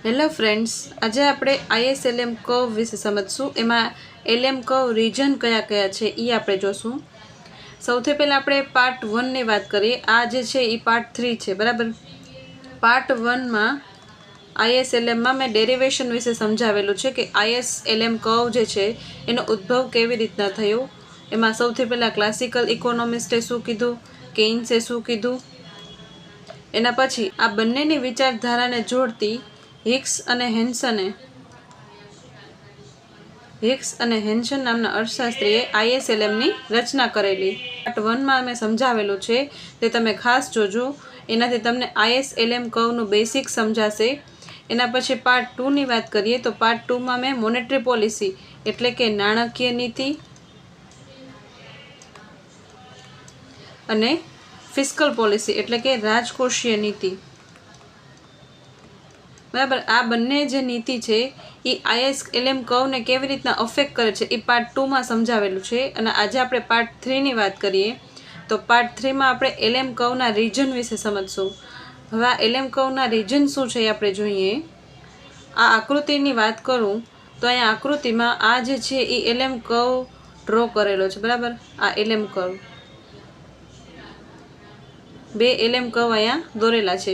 Hello friends, આજે આપણે ISLM curve વિશે સમજશું. એમાં LM કર્વ રીજન કયા કયા છે એ આપણે જોશું. સૌથી પહેલાં આપણે પાર્ટ 1ની વાત કરીએ. આ જે છે એ પાર્ટ 3 છે, બરાબર. પાર્ટ 1માં ISLMમાં મેં ડેરિવેશન વિશે સમજાવેલું છે કે ISLM કર્વ જે છે એનો ઉદ્ભવ કેવી રીતના થયો. એમાં સૌથી પહેલાં ક્લાસિકલ ઇકોનોમિસ્ટે શું કીધું, કેઇન્સે શું કીધું. એના પછી આ બંનેની વિચારધારાને જોડતી હિક્સ અને હેન્સન નામના અર્થશાસ્ત્રીએ ISLMની રચના કરેલી. પાર્ટ 1માં મેં સમજાવેલું છે તે તમે ખાસ જોજો. એનાથી તમને ISLM કર્વનું બેસિક સમજાશે. એના પછી પાર્ટ 2ની વાત કરીએ તો પાર્ટ 2માં મેં મોનેટરી પોલિસી એટલે કે નાણાકીય નીતિ અને ફિસ્કલ પોલિસી એટલે કે રાજકોષીય નીતિ, બરાબર, આ બંને જે નીતિ છે એ ISLM કર્વને કેવી રીતના અફેક્ટ કરે છે એ પાર્ટ 2માં સમજાવેલું છે. અને આજે આપણે પાર્ટ 3ની વાત કરીએ તો પાર્ટ 3માં આપણે LM કર્વના રીજન વિશે સમજશું. હવે આ LM કર્વના રીજન શું છે એ આપણે જોઈએ. આ આકૃતિની વાત કરું તો અહીંયા આકૃતિમાં આ જે છે એ LM કર્વ ડ્રો કરેલો છે, બરાબર. આ LM કર્વ, બે LM કર્વ અહીંયા દોરેલા છે.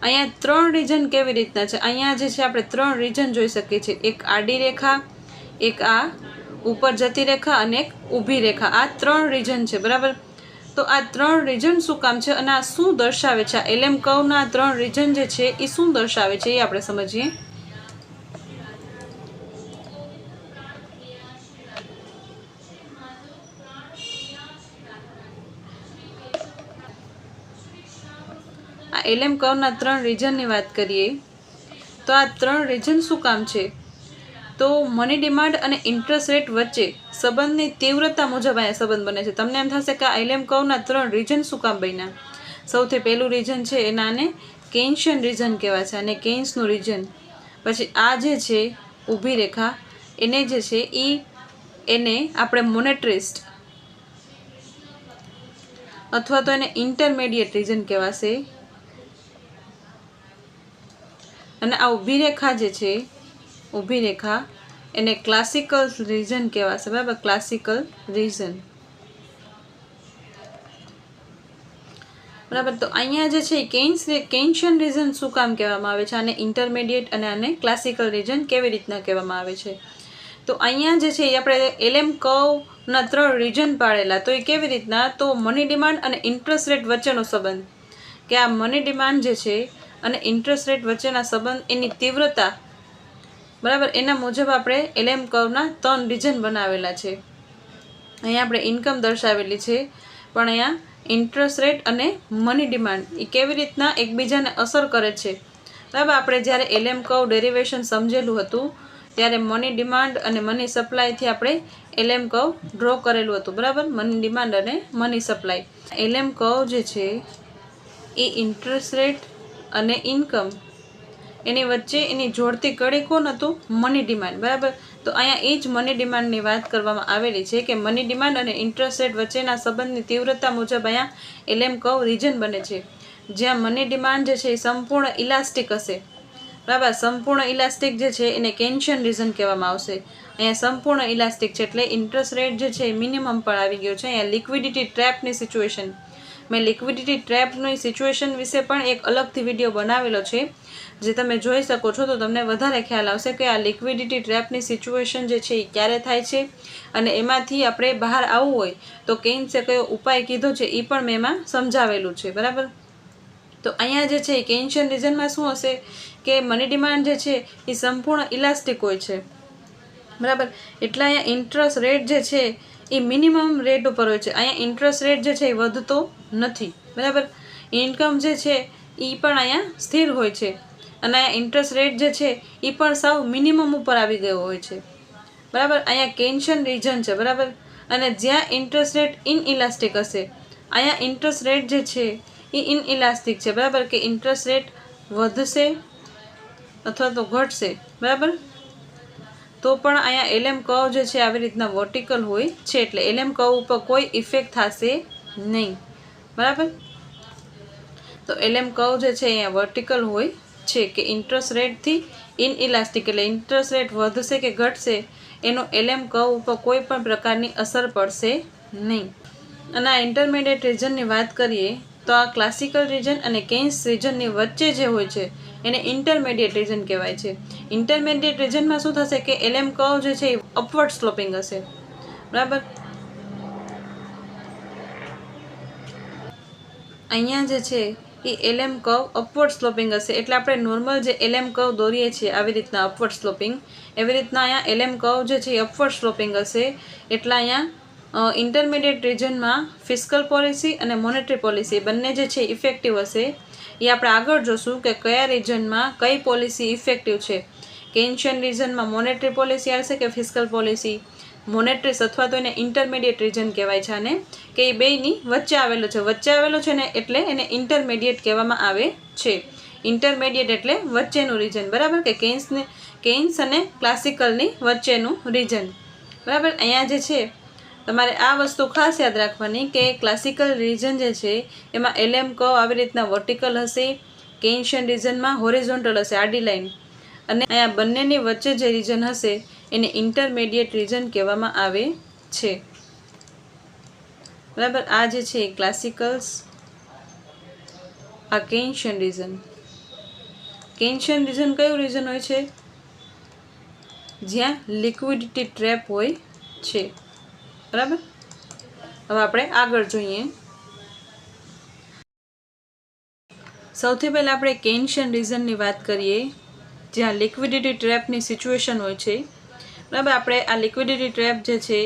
અહીંયા 3 રીજન કેવી રીતના છે, અહીંયા જે છે આપણે 3 રીજન જોઈ શકીએ છીએ. એક આડી રેખા, એક આ ઉપર જતી રેખા અને એક ઊભી રેખા. આ 3 રીજન છે, બરાબર. તો આ 3 રીજન શું કામ છે અને આ શું દર્શાવે છે, આ LM કર્વના 3 રીજન જે છે એ શું દર્શાવે છે એ આપણે સમજીએ. આ LM કર્વના 3 રીજનની વાત કરીએ તો આ 3 રીજન શું કામ છે, તો મની ડિમાન્ડ અને ઇન્ટરેસ્ટ રેટ વચ્ચે સંબંધની તીવ્રતા મુજબ અહીંયા સંબંધ બને છે. તમને એમ થશે કે આ LM કર્વના 3 રીજન શું કામ બન્યા. સૌથી પહેલું રીજન છે એનાને કેન્શિયન રીજન કહેવાય છે અને કેન્સનું રીજન. પછી આ જે છે ઊભી રેખા એને જે છે એને આપણે મોનેટરિસ્ટ અથવા તો એને ઇન્ટરમીડિયેટ રીજન કહેવાશે. અને આ ઊભી રેખા જે છે, ઊભી રેખા એને ક્લાસિકલ રીજન કહેવાશે, બરાબર. ક્લાસિકલ રીજન, બરાબર. તો અહીંયા જે છે કેન્શિયન રીજન શું કામ કહેવામાં આવે છે, આને ઇન્ટરમીડિયેટ અને આને ક્લાસિકલ રીજન કેવી રીતના કહેવામાં આવે છે. તો અહીંયા જે છે એ આપણે LM કર્વના 3 રીજન પાડેલા. તો એ કેવી રીતના, તો મની ડિમાન્ડ અને ઇન્ટરેસ્ટ રેટ વચ્ચેનો સંબંધ, કે આ મની ડિમાન્ડ જે છે અને ઇન્ટરેસ્ટ રેટ વચ્ચેના સંબંધ, એની તીવ્રતા, બરાબર, એના મુજબ આપણે LM કર્વના 3 રીજન બનાવેલા છે. અહીંયા આપણે ઇન્કમ દર્શાવેલી છે, પણ અહીંયા ઇન્ટરેસ્ટ રેટ અને મની ડિમાન્ડ એ કેવી રીતના એકબીજાને અસર કરે છે, બરાબર. આપણે જ્યારે LM કર્વ ડેરિવેશન સમજેલું હતું ત્યારે મની ડિમાન્ડ અને મની સપ્લાયથી આપણે LM કર્વ ડ્રો કરેલું હતું, બરાબર. મની ડિમાન્ડ અને મની સપ્લાય. LM કર્વ જે છે એ ઇન્ટરેસ્ટ રેટ અને ઇન્કમ એની વચ્ચે એની જોડતી કડી કોણ હતું, મની ડિમાન્ડ, બરાબર. તો અહીંયા એ જ મની ડિમાન્ડની વાત કરવામાં આવેલી છે કે મની ડિમાન્ડ અને ઇન્ટરેસ્ટ રેટ વચ્ચેના સંબંધની તીવ્રતા મુજબ અહીંયા LM કર્વ રીજન બને છે. જ્યાં મની ડિમાન્ડ જે છે એ સંપૂર્ણ ઇલાસ્ટિક હશે, બરાબર. સંપૂર્ણ ઇલાસ્ટિક જે છે એને કેન્શિયન રીજન કહેવામાં આવશે. અહીંયા સંપૂર્ણ ઇલાસ્ટિક છે એટલે ઇન્ટરેસ્ટ રેટ જે છે એ મિનિમમ પર આવી ગયો છે. અહીંયા લિક્વિડિટી ટ્રેપની સિચ્યુએશન, મેં લિક્વિડિટી ટ્રેપની સિચ્યુએશન વિશે પણ એક અલગથી વિડીયો બનાવેલો છે, જે તમે જોઈ શકો છો તો તમને વધારે ખ્યાલ આવશે કે આ લિક્વિડિટી ટ્રેપની સિચ્યુએશન જે છે એ ક્યારે થાય છે અને એમાંથી આપણે બહાર આવવું હોય તો કેઇન્સે કયો ઉપાય કીધો છે એ પણ મેં એમાં સમજાવેલું છે, બરાબર. તો અહીંયા જે છે એ કેન્શિયન રીજનમાં શું હશે કે મની ડિમાન્ડ જે છે એ સંપૂર્ણ ઇલાસ્ટિક હોય છે, બરાબર. એટલે અહીંયા ઇન્ટરેસ્ટ રેટ જે છે એ મિનિમમ રેટ ઉપર હોય છે. અહીંયા ઇન્ટરેસ્ટ રેટ જે છે એ વધતો નથી, બરાબર. ઇન્કમ જે છે એ પણ અહીંયા સ્થિર હોય છે અને અહીંયા ઇન્ટરેસ્ટ રેટ જે છે એ પણ સાવ મિનિમમ ઉપર આવી ગયો હોય છે, બરાબર. અહીંયા કેન્શિયન રીજન છે, બરાબર. અને જ્યાં ઇન્ટરેસ્ટ રેટ ઇનઇલાસ્ટિક હશે, અહીંયા ઇન્ટરેસ્ટ રેટ જે છે એ ઇનઇલાસ્ટિક છે, બરાબર. કે ઇન્ટરેસ્ટ રેટ વધશે અથવા તો ઘટશે, બરાબર. તો પણ અહીંયા LM કર્વ જે છે આવી રીતના વર્ટિકલ હોય છે એટલે LM કર્વ ઉપર કોઈ ઇફેક્ટ થશે નહીં, બરાબર. તો LM કર્વ જે છે અહીંયા વર્ટિકલ હોય છે કે ઇન્ટરેસ્ટ રેટથી ઇનઇલાસ્ટિક એટલે ઇન્ટરેસ્ટ રેટ વધશે કે ઘટશે એનો LM કર્વ ઉપર કોઈ પણ પ્રકારની અસર પડશે નહીં. અને આ ઇન્ટરમીડિયેટ રીજનની વાત કરીએ તો આ ક્લાસિકલ રીજન અને કેન્સ રીજનની વચ્ચે જે હોય છે એને ઇન્ટરમીડિયેટ રીજન કહેવાય છે. ઇન્ટરમીડિયેટ રીજનમાં શું થશે કે LM કર્વ જે છે એ અપવર્ડ સ્લોપિંગ હશે, બરાબર. અહીંયા જે છે એ LM કર્વ અપવર્ડ સ્લોપિંગ હશે એટલે આપણે નોર્મલ જે LM કર્વ દોરીએ છીએ આવી રીતના અપવર્ડ સ્લોપિંગ, એવી રીતના અહીંયા LM કર્વ જે છે એ અપવર્ડ સ્લોપિંગ હશે. એટલે અહીંયા ઇન્ટરમીડિયેટ રીજનમાં ફિસ્કલ પોલિસી અને મોનેટરી પોલિસી બંને જે છે ઇફેક્ટિવ હશે. એ આપણે આગળ જોશું કે કયા રીજનમાં કઈ પોલિસી ઇફેક્ટિવ છે. કેન્શિયન રીજનમાં મોનેટરી પોલિસી આવશે કે ફિસ્કલ પોલિસી. મોનેટરીસ અથવા તો એને ઇન્ટરમીડિયેટ રીજન કહેવાય છે આને, કે એ બેયની વચ્ચે આવેલો છે. વચ્ચે આવેલો છે ને એટલે એને ઇન્ટરમીડિયેટ કહેવામાં આવે છે. ઇન્ટરમીડિયેટ એટલે વચ્ચેનું રીજન, બરાબર, કે કેન્સ અને ક્લાસિકલની વચ્ચેનું રીજન, બરાબર. અહીંયા જે છે તમારે આ વસ્તુ ખાસ યાદ રાખવાની કે ક્લાસિકલ રીજન જે છે એમાં LM કર્વ આવી રીતના વર્ટિકલ હશે, કેન્શિયન રીજનમાં હોરિઝોન્ટલ હશે, આડી લાઈન, અને અહીંયા બંનેની વચ્ચે જે રીજન હશે એને ઇન્ટરમીડિયેટ રીજન કહેવામાં આવે છે, બરાબર. આ જે છે ક્લાસિકલ્સ, આ કેન્શિયન રીજન. કેન્શિયન રીજન કયું રીજન હોય છે? જ્યાં લિક્વિડિટી ટ્રેપ હોય છે, બરાબર. હવે આપણે આગળ જોઈએ. સૌથી પહેલાં આપણે કેન્શિયન રીજનની વાત કરીએ જ્યાં લિક્વિડિટી ટ્રેપની સિચ્યુએશન હોય છે, બરાબર. આપણે આ લિક્વિડિટી ટ્રેપ જે છે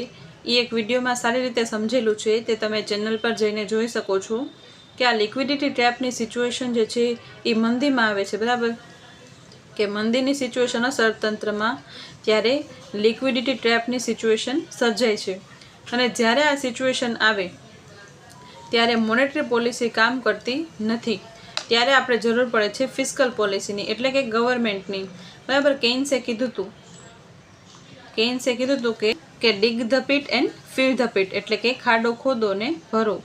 એ એક વિડીયોમાં સારી રીતે સમજેલું છે, તે તમે ચેનલ પર જઈને જોઈ શકો છો કે આ લિક્વિડિટી ટ્રેપની સિચ્યુએશન જે છે એ મંદીમાં આવે છે, બરાબર, કે મંદીની સિચ્યુએશન હશે અર્થતંત્રમાં ત્યારે લિક્વિડિટી ટ્રેપની સિચ્યુએશન સર્જાય છે. અને જ્યારે આ સિચ્યુએશન આવે ત્યારે મોનેટરી પોલિસી કામ કરતી નથી, ત્યારે આપણે જરૂર પડે છે ફિસ્કલ પોલિસીની, એટલે કે ગવર્મેન્ટની, બરાબર. કેન્સે કીધું હતું કે dig the pit and fill the pit, એટલે કે ખાડો ખોદો ને ભરો.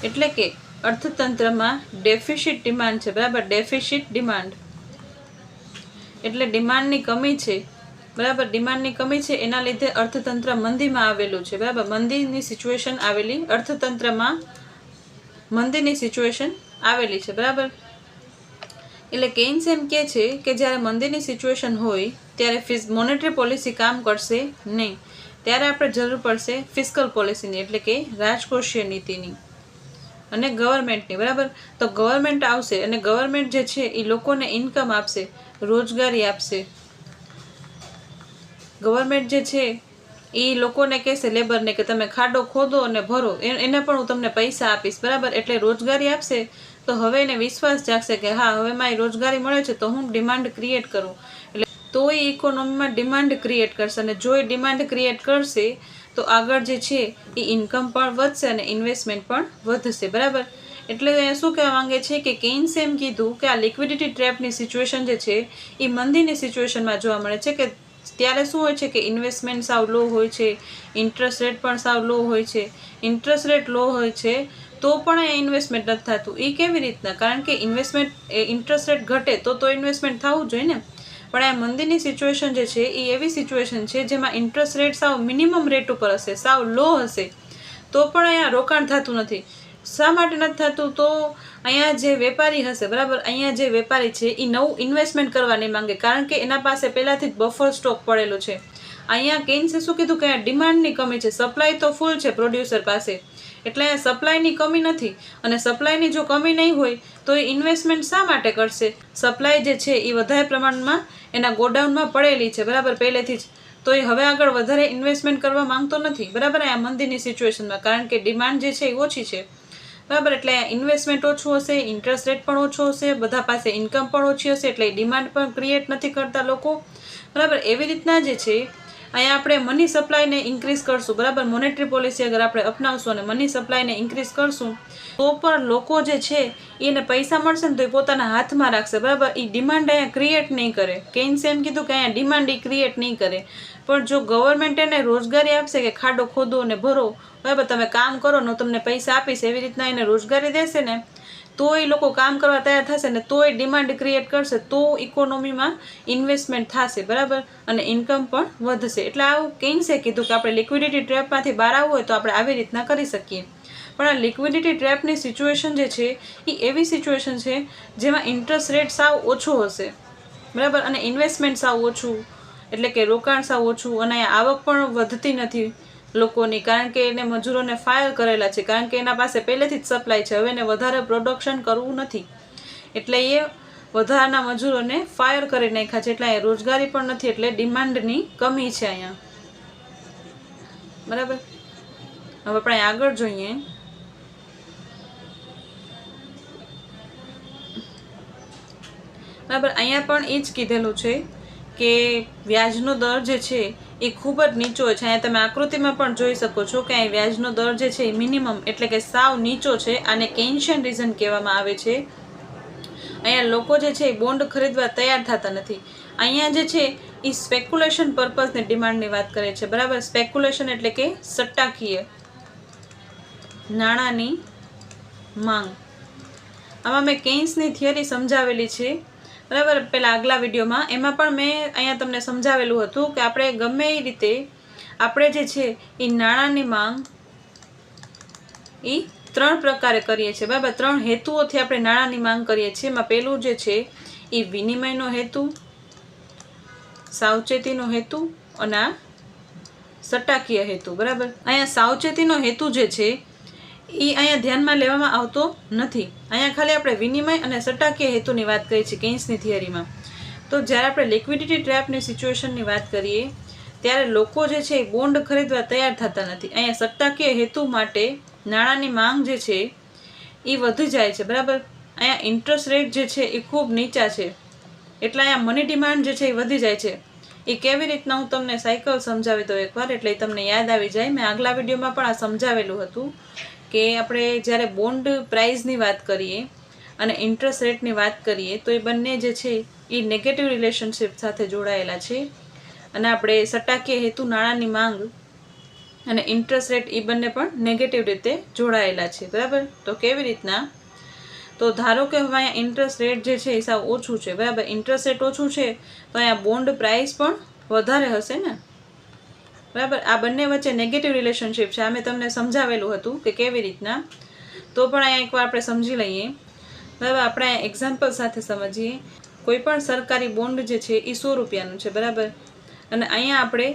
એટલે કે અર્થતંત્રમાં ડેફિસિટ ડિમાન્ડ છે, બરાબર. ડેફિસિટ ડિમાન્ડ એટલે ડિમાન્ડની કમી છે, બરાબર. ડિમાન્ડની કમી છે એના લીધે અર્થતંત્ર મંદીમાં આવેલું છે, બરાબર. મંદીની સિચ્યુએશન આવેલી, અર્થતંત્રમાં મંદીની સિચ્યુએશન આવેલી છે, બરાબર. એટલે કેન્સ એમ કહે છે કે જ્યારે મંદીની સિચ્યુએશન હોય ત્યારે મોનેટરી પોલિસી કામ કરશે નહીં, ત્યારે આપણે જરૂર પડશે ફિસ્કલ પોલિસીની, એટલે કે રાજકોષીય નીતિની અને ગવર્મેન્ટની, બરાબર. તો ગવર્મેન્ટ આવશે અને ગવર્મેન્ટ જે છે એ લોકોને ઇન્કમ આપશે, રોજગારી આપશે. ગવર્મેન્ટ જે છે એ લોકોને કહેશે, લેબરને, કે તમે ખાડો ખોદો અને ભરો, એને પણ હું તમને પૈસા આપીશ, બરાબર. એટલે રોજગારી આપશે તો હવે એને વિશ્વાસ જાગશે કે હા હવે મારી રોજગારી મળે છે તો હું ડિમાન્ડ ક્રિએટ કરું, એટલે તો એ ઇકોનોમીમાં ડિમાન્ડ ક્રિએટ કરશે. અને જો એ ડિમાન્ડ ક્રિએટ કરશે તો આગળ જે છે એ ઇન્કમ પણ વધશે અને ઇન્વેસ્ટમેન્ટ પણ વધશે, બરાબર. એટલે શું કહેવા માંગે છે કે કેન્સે એમ કીધું કે આ લિક્વિડિટી ટ્રેપની સિચ્યુએશન જે છે એ મંદીની સિચ્યુએશનમાં જોવા મળે છે, કે ત્યારે શું હોય છે કે ઇન્વેસ્ટમેન્ટ સાવ લો હોય છે, ઇન્ટરેસ્ટ રેટ પણ સાવ લો હોય છે. ઇન્ટરેસ્ટ રેટ લો હોય છે તો પણ એ ઇન્વેસ્ટમેન્ટ નથી થતું. એ કેવી રીતના? કારણ કે ઇન્ટરેસ્ટ રેટ ઘટે તો ઇન્વેસ્ટમેન્ટ થવું જોઈએ ને. પણ આ મંદીની સિચ્યુએશન જે છે એ એવી સિચ્યુએશન છે જેમાં ઇન્ટરેસ્ટ રેટ સાવ મિનિમમ રેટ ઉપર હશે, સાવ લો હશે, તો પણ અહીંયા રોકાણ થતું નથી. શા માટે નથી થતું? તો અહીંયા જે વેપારી હશે, બરાબર, અહીંયા જે વેપારી છે એ નવું ઇન્વેસ્ટમેન્ટ કરવા નહીં માંગે, કારણ કે એના પાસે પહેલાંથી જ બફર સ્ટોક પડેલો છે. અહીંયા કેન્સે શું કીધું કે ડિમાન્ડની કમી છે, સપ્લાય તો ફૂલ છે પ્રોડ્યુસર પાસે, એટલે અહીંયા સપ્લાયની કમી નથી. અને સપ્લાયની જો કમી નહીં હોય તો એ ઇન્વેસ્ટમેન્ટ શા માટે કરશે? સપ્લાય જે છે એ વધારે પ્રમાણમાં એના ગોડાઉનમાં પડેલી છે, બરાબર, પહેલેથી જ, તો એ હવે આગળ વધારે ઇન્વેસ્ટમેન્ટ કરવા માંગતો નથી, બરાબર, આ મંદીની સિચ્યુએશનમાં, કારણ કે ડિમાન્ડ જે છે એ ઓછી છે, બરાબર. એટલે ઇન્વેસ્ટમેન્ટ ઓછું હશે, ઇન્ટરેસ્ટ રેટ પણ ઓછો હશે, બધા પાસે ઇન્કમ પણ ઓછી હશે, એટલે ડિમાન્ડ પણ ક્રિએટ નથી કરતા લોકો, બરાબર. એવી રીતના જે છે અહીંયા આપણે મની સપ્લાયને ઇન્ક્રીઝ કરશું, બરાબર. મોનેટરી પોલિસી અગર આપણે અપનાવશું અને મની સપ્લાયને ઇન્ક્રીઝ કરશું તો પણ લોકો જે છે એને પૈસા મળશે ને તો એ પોતાના હાથમાં રાખશે, બરાબર. એ ડિમાન્ડ અહીંયા ક્રિએટ નહીં કરે. કેન્સે એમ કીધું કે અહીંયા ડિમાન્ડ એ ક્રિએટ નહીં કરે. પણ જો ગવર્મેન્ટ એને રોજગારી આપશે કે ખાડો ખોદો અને ભરો, બરાબર, તમે કામ કરો ને તમને પૈસા આપીશ, એવી રીતના એને રોજગારી દેશે ને તો એ લોકો કામ કરવા તૈયાર થશે ને તો એ ડિમાન્ડ ક્રિએટ કરશે, તો ઇકોનોમીમાં ઇન્વેસ્ટમેન્ટ થશે, બરાબર, અને ઇન્કમ પણ વધશે. એટલે આવું કેન્સે કીધું કે આપણે લિક્વિડિટી ટ્રેપમાંથી બહાર આવવું હોય તો આપણે આવી રીતના કરી શકીએ. પણ આ લિક્વિડિટી ટ્રેપની સિચ્યુએશન જે છે એ એવી સિચ્યુએશન છે જેમાં ઇન્ટરેસ્ટ રેટ સાવ ઓછો હશે, બરાબર, અને ઇન્વેસ્ટમેન્ટ સાવ ઓછું, એટલે કે રોકાણ સાવ ઓછું, અને આવક પણ વધતી નથી લોકોની, કારણ કે એને મજૂરોને ફાયર કરેલા છે, કારણ કે એના પાસે પહેલેથી જ સપ્લાય છે, હવે એને વધારે પ્રોડક્શન કરવું નથી, એટલે એ વધારાના મજૂરોને ફાયર કરી નાખ્યા છે, એટલે અહીંયા રોજગારી પણ નથી, એટલે ડિમાન્ડની કમી છે અહીંયા, બરાબર. હવે આપણે આગળ જોઈએ. બરાબર, અહીંયા પણ એ જ કીધેલું છે કે વ્યાજનો દર જે છે એ ખૂબ જ નીચો છે. અહીંયા તમે આકૃતિમાં પણ જોઈ શકો છો કે અહીં વ્યાજનો દર જે છે એ મિનિમમ, એટલે કે સાવ નીચો છે. આને કેન્શિયન રીઝન કહેવામાં આવે છે. અહીંયા લોકો જે છે એ બોન્ડ ખરીદવા તૈયાર થતા નથી. અહીંયા જે છે એ સ્પેક્યુલેશન પર્પઝની ડિમાન્ડની વાત કરે છે, બરાબર. સ્પેક્યુલેશન એટલે કે સટ્ટાકીય નાણાંની માંગ. આમાં મેં કેન્સની થિયરી સમજાવેલી છે, બરાબર, પેલા આગલા વિડીયોમાં. એમાં પણ મેં અહીંયા તમને સમજાવેલું હતું કે આપણે ગમે એ રીતે આપણે જે છે એ નાણાંની માંગ એ 3 પ્રકારે કરીએ છીએ, બરાબર. 3 હેતુઓથી આપણે નાણાંની માંગ કરીએ છીએ. એમાં પહેલું જે છે એ વિનિમયનો હેતુ, સાવચેતીનો હેતુ અને આ સટ્ટાકીય હેતુ, બરાબર. અહીંયા સાવચેતીનો હેતુ જે છે એ અહીંયા ધ્યાનમાં લેવામાં આવતો નથી. અહીંયા ખાલી આપણે વિનિમય અને સટ્ટાકીય હેતુની વાત કરીએ છીએ કેન્સની થિયરીમાં. તો જ્યારે આપણે લિક્વિડિટી ટ્રેપની સિચ્યુએશનની વાત કરીએ ત્યારે લોકો જે છે એ બોન્ડ ખરીદવા તૈયાર થતા નથી. અહીંયા સટ્ટાકીય હેતુ માટે નાણાંની માંગ જે છે એ વધી જાય છે, બરાબર. અહીંયા ઇન્ટરેસ્ટ રેટ જે છે એ ખૂબ નીચા છે, એટલે અહીંયા મની ડિમાન્ડ જે છે એ વધી જાય છે. એ કેવી રીતના હું તમને સાયકલ સમજાવી દઉં એકવાર, એટલે તમને યાદ આવી જાય. મેં આગલા વિડીયોમાં પણ આ સમજાવેલું હતું કે આપણે જ્યારે બોન્ડ પ્રાઇઝની વાત કરીએ અને ઇન્ટરેસ્ટ રેટની વાત કરીએ તો એ બંને જે છે એ નેગેટિવ રિલેશનશિપ સાથે જોડાયેલા છે, અને આપણે સટ્ટાકીય હેતુ નાણાંની માંગ અને ઇન્ટરેસ્ટ રેટ એ બંને પણ નેગેટિવ રીતે જોડાયેલા છે, બરાબર. તો કેવી રીતના? તો ધારો કે હવે અહીંયા ઇન્ટરેસ્ટ રેટ જે છે એ સાવ ઓછું છે, બરાબર. ઇન્ટરેસ્ટ રેટ ઓછું છે તો અહીંયા બોન્ડ પ્રાઇસ પણ વધારે હશે ને, બરાબર. આ બંને વચ્ચે નેગેટિવ રિલેશનશિપ છે. આ મેં તમને સમજાવેલું હતું કે કેવી રીતના. તો પણ અહીંયા એકવાર આપણે સમજી લઈએ, બરાબર. આપણે એક્ઝામ્પલ સાથે સમજીએ. કોઈ પણ સરકારી બોન્ડ જે છે એ 100 રૂપિયાનું છે, બરાબર, અને અહીંયા આપણે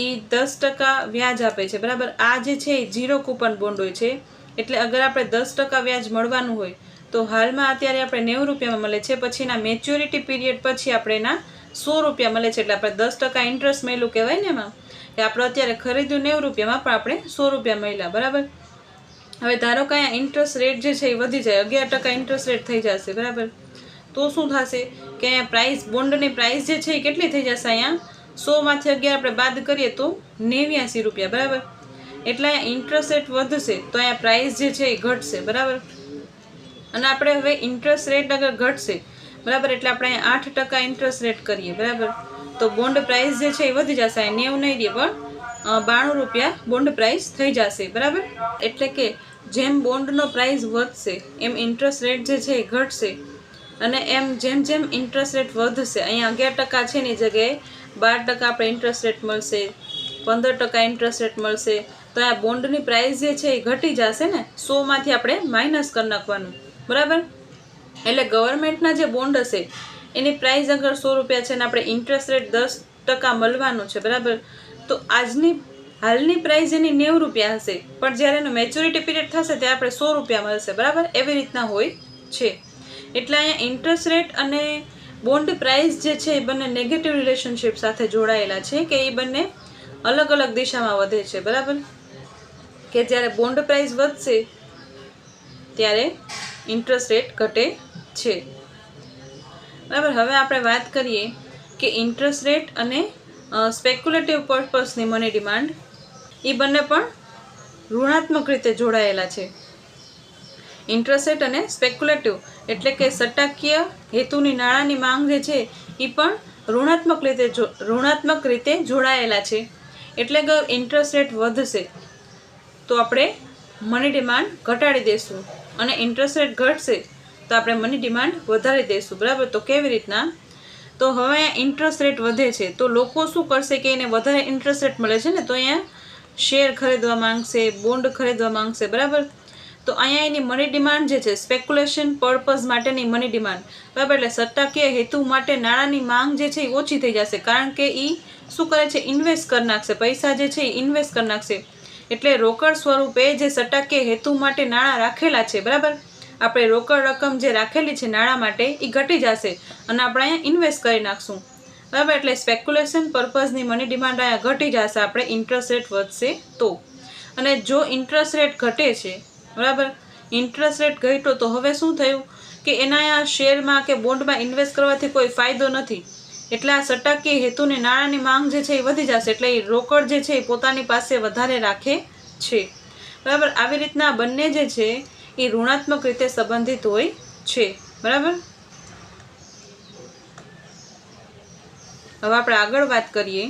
એ 10% વ્યાજ આપે છે, બરાબર. આ જે છે એ 0 કૂપન બોન્ડ હોય છે, એટલે અગર આપણે 10% વ્યાજ મળવાનું હોય તો હાલમાં અત્યારે આપણે 90 રૂપિયામાં મળે છે, પછી એના મેચ્યોરિટી પીરિયડ પછી આપણે એના 100 રૂપિયા મળે છે, એટલે આપણે 10% ઇન્ટરેસ્ટ મળ્યું કહેવાય ને એમાં, કે આપણે અત્યારે ખરીદ્યું 90 રૂપિયામાં પણ આપણે 100 રૂપિયા મળ્યા, બરાબર. હવે ધારો કે અહીંયા ઇન્ટરેસ્ટ રેટ જે છે એ વધી જાય, 11% ઇન્ટરેસ્ટ રેટ થઈ જશે, બરાબર. તો શું થશે કે અહીંયા પ્રાઇસ, બોન્ડની પ્રાઇસ જે છે એ કેટલી થઈ જશે? અહીંયા 100માંથી 11 આપણે બાદ કરીએ તો 89 રૂપિયા, બરાબર. એટલે અહીંયા ઇન્ટરેસ્ટ રેટ વધશે તો અહીંયા પ્રાઇસ જે છે એ ઘટશે, બરાબર. અને આપણે હવે ઇન્ટરેસ્ટ રેટ અગર ઘટશે, બરાબર, એટલે આપણે અહીંયા 8% ઇન્ટરેસ્ટ રેટ કરીએ, બરાબર, તો બોન્ડ પ્રાઇસ જે છે એ વધી જશે. 90 નહીં રહે પણ 92 રૂપિયા બોન્ડ પ્રાઇસ થઈ જશે, બરાબર. એટલે કે જેમ બોન્ડનો પ્રાઇસ વધશે એમ ઇન્ટરેસ્ટ રેટ જે છે એ ઘટશે, અને એમ જેમ જેમ ઇન્ટરેસ્ટ રેટ વધશે, અહીંયા 11% છે ની જગ્યાએ 12% આપણે ઇન્ટરેસ્ટ રેટ મળશે, 15% ઇન્ટરેસ્ટ રેટ મળશે, તો આ બોન્ડની પ્રાઇસ જે છે એ ઘટી જશે ને, 100માંથી આપણે માઇનસ કરી નાખવાનું, બરાબર. એટલે ગવર્મેન્ટના જે બોન્ડ હશે એની પ્રાઇસ અગર 100 રૂપિયા છે ને આપણે ઇન્ટરેસ્ટ રેટ 10% મળવાનું છે, બરાબર, તો હાલની પ્રાઇસ એની 90 રૂપિયા હશે, પણ જ્યારે એનો મેચ્યોરિટી પીરિયડ થશે ત્યારે આપણે 100 રૂપિયા મળશે, બરાબર. એવી રીતના હોય છે. એટલે અહીંયા ઇન્ટરેસ્ટ રેટ અને બોન્ડ પ્રાઇસ જે છે એ બંને નેગેટિવ રિલેશનશિપ સાથે જોડાયેલા છે, કે એ બંને અલગ અલગ દિશામાં વધે છે, બરાબર. કે જ્યારે બોન્ડ પ્રાઇસ વધશે ત્યારે ઇન્ટરેસ્ટ રેટ ઘટે છે, બરાબર. હવે આપણે વાત કરીએ કે ઇન્ટરેસ્ટ રેટ અને સ્પેક્યુલેટિવ પર્પસની મની ડિમાન્ડ એ બંને પણ ઋણાત્મક રીતે જોડાયેલા છે. ઇન્ટરેસ્ટ રેટ અને સ્પેક્યુલેટિવ એટલે કે સટ્ટાકીય હેતુની નાણાંની માંગ જે છે એ પણ ઋણાત્મક રીતે જોડાયેલા છે, એટલે કે ઇન્ટરેસ્ટ રેટ વધશે તો આપણે મની ડિમાન્ડ ઘટાડી દઈશું, અને ઇન્ટરેસ્ટ રેટ ઘટશે તો આપણે મની ડિમાન્ડ વધારી દઈશું. બરાબર. તો કેવી રીતના? તો હવે અહીંયા ઇન્ટરેસ્ટ રેટ વધે છે તો લોકો શું કરશે કે એને વધારે ઇન્ટરેસ્ટ રેટ મળે છે ને, તો અહીંયા શેર ખરીદવા માંગશે, બોન્ડ ખરીદવા માંગશે. બરાબર. તો અહીંયા એની મની ડિમાન્ડ જે છે, સ્પેક્યુલેશન પર્પઝ માટેની મની ડિમાન્ડ, બરાબર, એટલે સટ્ટાકીય હેતુ માટે નાણાંની માંગ જે છે એ ઓછી થઈ જશે, કારણ કે એ શું કરે છે, ઇન્વેસ્ટ કરી નાખશે, પૈસા જે છે એ ઇન્વેસ્ટ કરી નાખશે. એટલે રોકડ સ્વરૂપે જે સટ્ટાકીય હેતુ માટે નાણાં રાખેલા છે, બરાબર, આપણે રોકડ રકમ જે રાખેલી છે નાણાં માટે એ ઘટી જશે અને આપણે અહીંયા ઇન્વેસ્ટ કરી નાખશું. બરાબર. એટલે સ્પેક્યુલેશન પર્પઝની મની ડિમાન્ડ અહીંયા ઘટી જશે, આપણે ઇન્ટરેસ્ટ રેટ વધશે તો. અને જો ઇન્ટરેસ્ટ રેટ ઘટે છે, બરાબર, ઇન્ટરેસ્ટ રેટ ઘટ્યો તો હવે શું થયું કે એના આ શેરમાં કે બોન્ડમાં ઇન્વેસ્ટ કરવાથી કોઈ ફાયદો નથી, એટલે આ સટ્ટાકીય હેતુની નાણાંની માંગ જે છે એ વધી જશે, એટલે એ રોકડ જે છે એ પોતાની પાસે વધારે રાખે છે. બરાબર. આવી રીતના બંને જે છે એ ઋણાત્મક રીતે સંબંધિત હોય છે. બરાબર. હવે આપણે આગળ વાત કરીએ.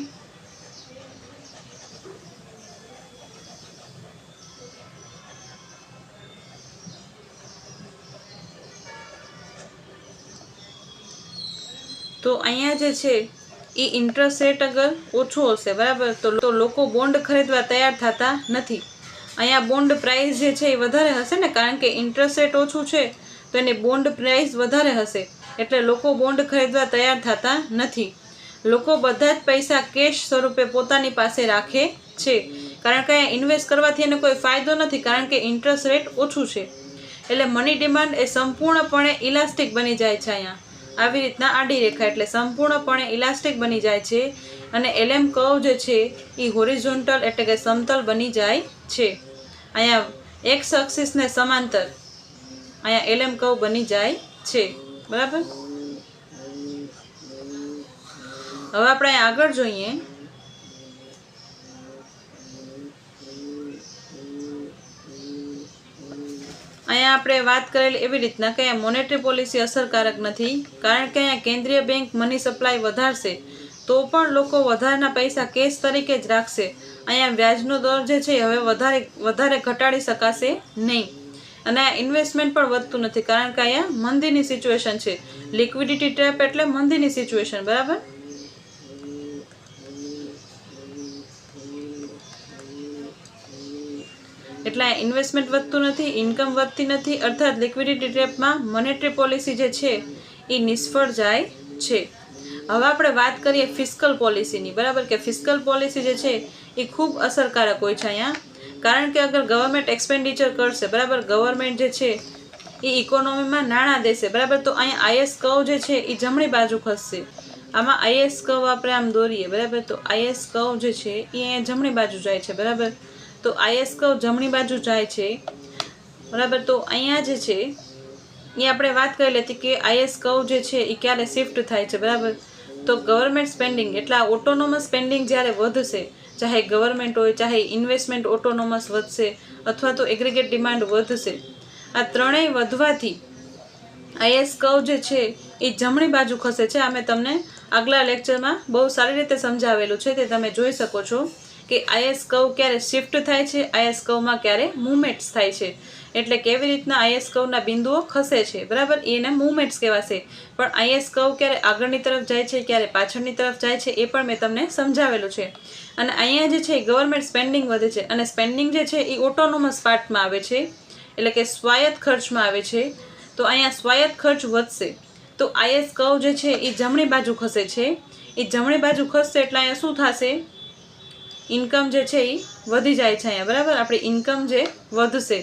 તો અહીંયા જે છે એ ઇન્ટરેસ્ટ રેટ અગર ઓછો હશે, બરાબર, તો લોકો બોન્ડ ખરીદવા તૈયાર થતા નથી. અહીંયા બોન્ડ પ્રાઇસ જે છે એ વધારે હશે ને, કારણ કે ઇન્ટરેસ્ટ રેટ ઓછું છે તો એની બોન્ડ પ્રાઇસ વધારે હશે, એટલે લોકો બોન્ડ ખરીદવા તૈયાર થતા નથી. લોકો બધા જ પૈસા કેશ સ્વરૂપે પોતાની પાસે રાખે છે, કારણ કે અહીંયા ઇન્વેસ્ટ કરવાથી એને કોઈ ફાયદો નથી, કારણ કે ઇન્ટરેસ્ટ રેટ ઓછું છે. એટલે મની ડિમાન્ડ એ સંપૂર્ણપણે ઇલાસ્ટિક બની જાય છે. અહીંયા આવી રીતના આડી રેખા એટલે સંપૂર્ણપણે ઇલાસ્ટિક બની જાય છે, અને એલએમ કર્વ જે છે એ હોરિઝોન્ટલ એટલે કે સમતલ બની જાય છે. અહીંયા એક્સ એક્સિસને સમાંતર અહીંયા એલએમ કર્વ બની જાય છે. બરાબર. હવે આપણે આગળ જોઈએ. અહીંયા આપણે વાત કરેલી એવી રીતના કે અહીંયા મોનેટરી પોલિસી અસરકારક નથી, કારણ કે અહીંયા કેન્દ્રીય બેંક મની સપ્લાય વધારશે તો પણ લોકો વધારાના પૈસા કેશ તરીકે જ રાખશે. અહીંયા વ્યાજનો દર જે છે હવે વધારે ઘટાડી શકાશે નહીં, અને આ ઇન્વેસ્ટમેન્ટ પણ વધતું નથી, કારણ કે અહીંયા મંદીની સિચ્યુએશન છે. લિક્વિડિટી ટ્રેપ એટલે મંદીની સિચ્યુએશન. બરાબર. એટલે ઇન્વેસ્ટમેન્ટ વધતું નથી, ઇન્કમ વધતી નથી, અર્થાત લિક્વિડિટી ટ્રેપમાં મોનેટરી પોલિસી જે છે એ નિષ્ફળ જાય છે. હવે આપણે વાત કરીએ ફિસ્કલ પોલિસીની. બરાબર, કે ફિસ્કલ પોલિસી જે છે એ ખૂબ અસરકારક હોય છે અહીંયા, કારણ કે અગર ગવર્મેન્ટ એક્સપેન્ડિચર કરશે, બરાબર, ગવર્મેન્ટ જે છે એ ઇકોનોમીમાં નાણાં દેશે, બરાબર, તો અહીંયા આઈએસ કર્વ જે છે એ જમણી બાજુ ખસશે. આમાં આઈએસ કર્વ આપણે આમ દોરીએ, બરાબર, તો આઈએસ કર્વ જે છે એ અહીંયા જમણી બાજુ જાય છે. બરાબર. તો આઈએસ કર્વ જમણી બાજુ જાય છે. બરાબર. તો અહીંયા જે છે એ આપણે વાત કરી હતી કે આઈએસ કર્વ જે છે એ ક્યારે શિફ્ટ થાય છે. બરાબર. તો ગવર્મેન્ટ સ્પેન્ડિંગ એટલે આ ઓટોનોમસ સ્પેન્ડિંગ જ્યારે વધશે, ચાહે ગવર્મેન્ટ હોય ચાહે ઇન્વેસ્ટમેન્ટ ઓટોનોમસ વધશે અથવા તો એગ્રીગેટ ડિમાન્ડ વધશે, આ ત્રણેય વધવાથી આઈએસ કર્વ જે છે એ જમણી બાજુ ખસે છે. આ મેં તમને આગલા લેક્ચરમાં બહુ સારી રીતે સમજાવેલું છે, તે તમે જોઈ શકો છો કે આઈએસ કર્વ ક્યારે શિફ્ટ થાય છે, આઈએસ કર્વમાં ક્યારે મૂવમેન્ટ્સ થાય છે, એટલે કેવી રીતના આઈએસ કર્વના બિંદુઓ ખસે છે. બરાબર, એને મૂવમેન્ટ્સ કહેવાશે. પણ આઈએસ કર્વ ક્યારે આગળની તરફ જાય છે, ક્યારે પાછળની તરફ જાય છે, એ પણ મેં તમને સમજાવેલું છે. અને અહીંયા જે છે ગવર્મેન્ટ સ્પેન્ડિંગ વધે છે, અને સ્પેન્ડિંગ જે છે એ ઓટોનોમસ પાર્ટમાં આવે છે, એટલે કે સ્વાયત્ત ખર્ચમાં આવે છે. તો અહીંયા સ્વાયત્ત ખર્ચ વધશે તો આઈએસ કર્વ જે છે એ જમણી બાજુ ખસે છે. એ જમણી બાજુ ખસશે એટલે અહીંયા શું થશે, ઇન્કમ જે છે એ વધી જાય છે અહીંયા. બરાબર, આપણી ઇન્કમ જે વધશે,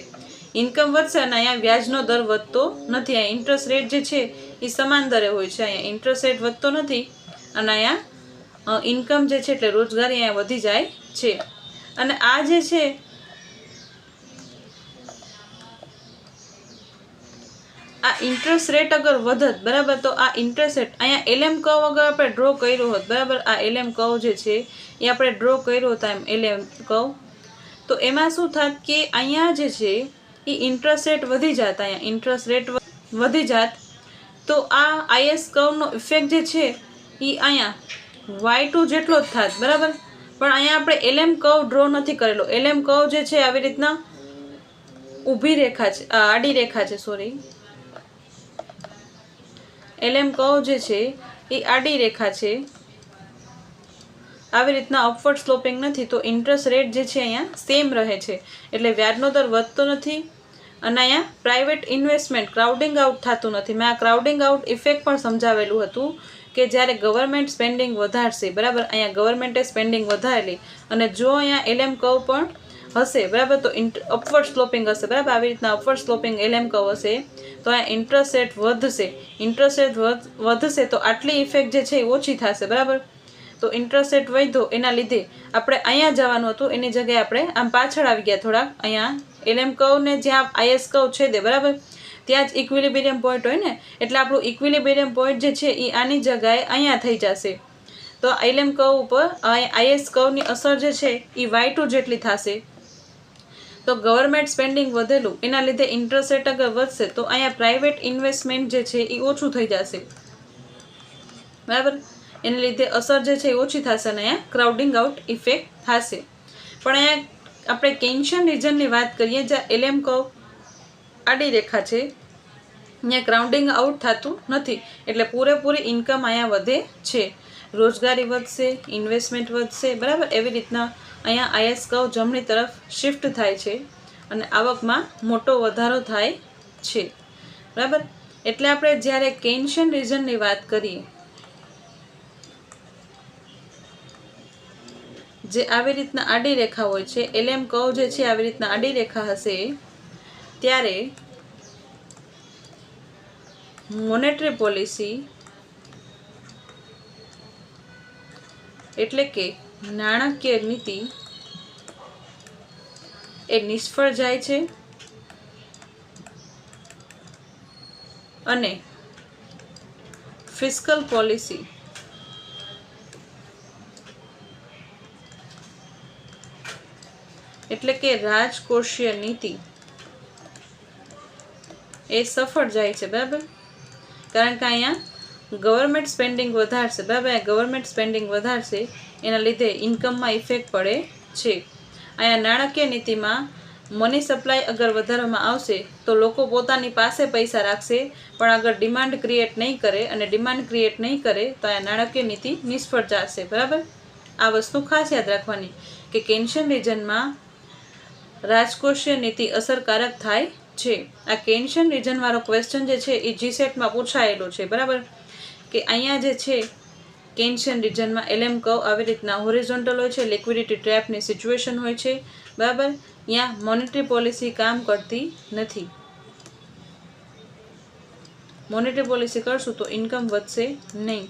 ઇન્કમ વધશે અને અહીંયા વ્યાજનો દર વધતો નથી. અહીંયા ઇન્ટરેસ્ટ રેટ જે છે એ સમાન દરે હોય છે, અહીંયા ઇન્ટરેસ્ટ રેટ વધતો નથી, અને અહીંયા ઇન્કમ જે છે એટલે રોજગારી અહીંયા વધી જાય છે. અને આ જે છે આ ઇન્ટરેસ્ટ રેટ અગર વધત, બરાબર, તો આ ઇન્ટરેસ્ટ રેટ અહીંયા એલએમ કર્વ અગર આપણે ડ્રો કર્યો હોત, બરાબર, આ એલએમ કર્વ જે છે એ આપણે ડ્રો કર્યો હતો એમ એલએમ કર્વ, તો એમાં શું થાત કે અહીંયા જે છે એ ઇન્ટરેસ્ટ રેટ વધી જાત, અહીંયા ઇન્ટરેસ્ટ રેટ વધી જાત, તો આ આઈએસ કર્વનો ઇફેક્ટ જે છે એ અહીંયા y2 જેટલો જ થાત, બરાબર. પણ અહીંયા આપણે LM કર્વ ડ્રો નથી કરેલો. LM કર્વ જે છે આવી રીતના ઊભી રેખા છે, આડી રેખા છે, સોરી. LM કર્વ જે છે એ આડી રેખા છે, આવી રીતના અપવર્ડ સ્લોપિંગ નથી. તો ઇન્ટરેસ્ટ રેટ જે છે અહીંયા સેમ રહે છે, એટલે વ્યાજનો દર વધતો નથી. અને અહીંયા પ્રાઇવેટ ઇન્વેસ્ટમેન્ટ ક્રાઉડિંગ આઉટ થતું નથી. મેં આ ક્રાઉડિંગ આઉટ ઇફેક્ટ પણ સમજાવેલું હતું કે જ્યારે ગવર્મેન્ટ સ્પેન્ડિંગ વધારશે, બરાબર, અહીંયા ગવર્મેન્ટે સ્પેન્ડિંગ વધારેલી અને જો અહીંયા LM કર્વ પણ હશે, બરાબર, તો અપવર્ડ સ્લોપિંગ હશે, બરાબર, આવી રીતના અપવર્ડ સ્લોપિંગ LM કર્વ હશે તો અહીંયા ઇન્ટરેસ્ટ રેટ વધશે. ઇન્ટરેસ્ટ રેટ વધશે તો આટલી ઇફેક્ટ જે છે એ ઓછી થશે, બરાબર. તો ઇન્ટરેસ્ટ રેટ વધ્યો એના લીધે આપણે અહીંયા જવાનું હતું, એની જગ્યાએ આપણે આમ પાછળ આવી ગયા થોડાક. અહીંયા LM કર્વને જ્યાં IS કર્વ છે દે, બરાબર, ત્યાં જ ઇક્વિલિબ્રિયમ પોઈન્ટ હોય ને, એટલે આપણું ઇક્વિલિબ્રિયમ પોઈન્ટ જે છે એ આની જગ્યાએ અહીંયા થઈ જશે. તો LM કર્વ ઉપર IS કર્વની અસર જે છે એ y2 જેટલી થશે. તો ગવર્મેન્ટ સ્પેન્ડિંગ વધેલું એના લીધે ઇન્ટરેસ્ટ રેટ અગર વધશે તો અહીંયા પ્રાઇવેટ ઇન્વેસ્ટમેન્ટ જે છે એ ઓછું થઈ જશે, બરાબર. એને લીધે અસર જે છે એ ઓછી થશે અને અહીંયા ક્રાઉડિંગ આઉટ ઇફેક્ટ થશે. પણ અહીંયા આપણે કેન્શિયન રીજનની વાત કરીએ જ્યાં LM કર્વ આડી રેખા છે, અહીંયા ક્રાઉડિંગ આઉટ થતું નથી, એટલે પૂરેપૂરી ઇન્કમ અહીંયા વધે છે. રોજગારી વધશે, ઇન્વેસ્ટમેન્ટ વધશે, બરાબર. એવી રીતના અહીંયા IS કર્વ જમણી તરફ શિફ્ટ થાય છે અને આવકમાં મોટો વધારો થાય છે, બરાબર. એટલે આપણે જ્યારે કેન્શિયન રીજનની વાત કરીએ જે આવી રીતના આડી રેખા હોય છે, LM કર્વ જે છે આવી રીતના આડી રેખા હશે, ત્યારે મોનેટરી પોલિસી એટલે કે નાણાકીય નીતિ એ નિષ્ફળ જાય છે અને ફિસ્કલ પોલિસી એટલે કે રાજકોષીય નીતિ એ સફળ જાય છે, બરાબર. કારણ કે અહીંયા ગવર્મેન્ટ સ્પેન્ડિંગ વધારશે, બરાબર. ગવર્મેન્ટ સ્પેન્ડિંગ વધારશે એના લીધે ઇન્કમમાં ઇફેક્ટ પડે છે. અહીંયા નાણાકીય નીતિમાં મની સપ્લાય અગર વધારવામાં આવશે તો લોકો પોતાની પાસે પૈસા રાખશે, પણ અગર ડિમાન્ડ ક્રિએટ નહીં કરે અને ડિમાન્ડ ક્રિએટ નહીં કરે તો અહીંયા નાણાકીય નીતિ નિષ્ફળ જશે, બરાબર. આ વસ્તુ ખાસ યાદ રાખવાની કે કેન્શિયન રીજનમાં રાજકોષીય નીતિ અસરકારક થાય છે. આ કેન્શિયન રીજનવાળો ક્વેશ્ચન જે છે એ GSETમાં પૂછાયેલો છે, બરાબર. કે અહીંયા જે છે કેન્શિયન રીજનમાં LM કર્વ આવી રીતના હોરિઝોન્ટલ હોય છે, લિક્વિડિટી ટ્રેપની સિચ્યુએશન હોય છે, બરાબર. અહીંયા મોનેટરી પોલિસી કામ કરતી નથી. મોનેટરી પોલિસી કરશું તો ઇન્કમ વધશે નહીં,